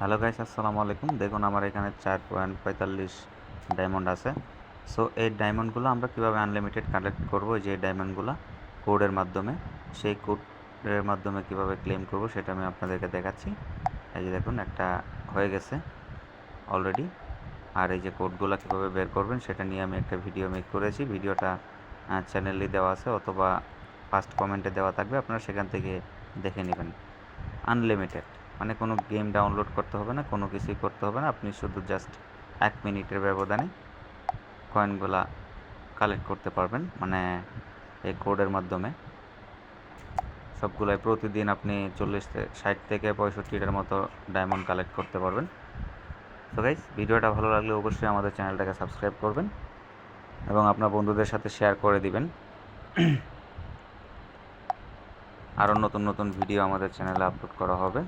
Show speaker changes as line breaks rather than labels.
Hello guys, আসসালামু আলাইকুম। দেখুন আমার এখানে 4.45 ডায়মন্ড আছে। সো এই ডায়মন্ডগুলো আমরা কিভাবে আনলিমিটেড কালেক্ট করব, যে ডায়মন্ডগুলো কোডের মাধ্যমে, সেই কোডের মাধ্যমে কিভাবে ক্লেম করব সেটা আমি আপনাদেরকে দেখাচ্ছি। এই যে দেখুন, একটা হয়ে গেছে অলরেডি। আর এই যে কোডগুলো কীভাবে বের করবেন সেটা নিয়ে আমি একটা ভিডিও মেক করেছি। ভিডিওটা চ্যানেলে দেওয়া আছে অথবা ফার্স্ট কমেন্টে দেওয়া থাকবে, আপনারা সেখান থেকে দেখে নেবেন। আনলিমিটেড মানে কোনো গেম ডাউনলোড করতে হবে না, কোনো কিছুই করতে হবে না। আপনি শুধু জাস্ট 1 মিনিটের ব্যবধানে কয়েনগুলা কালেক্ট করতে পারবেন, মানে এই কোডের মাধ্যমে সবগুলাই প্রতিদিন আপনি 60 থেকে 65টার মতো ডায়মন্ড কালেক্ট করতে পারবেন। তো গাইস, ভিডিওটা ভালো লাগলে অবশ্যই আমাদের চ্যানেলটাকে সাবস্ক্রাইব করবেন এবং আপনার বন্ধুদের সাথে শেয়ার করে দিবেন। আরও নতুন নতুন ভিডিও আমাদের চ্যানেলে আপলোড করা হবে।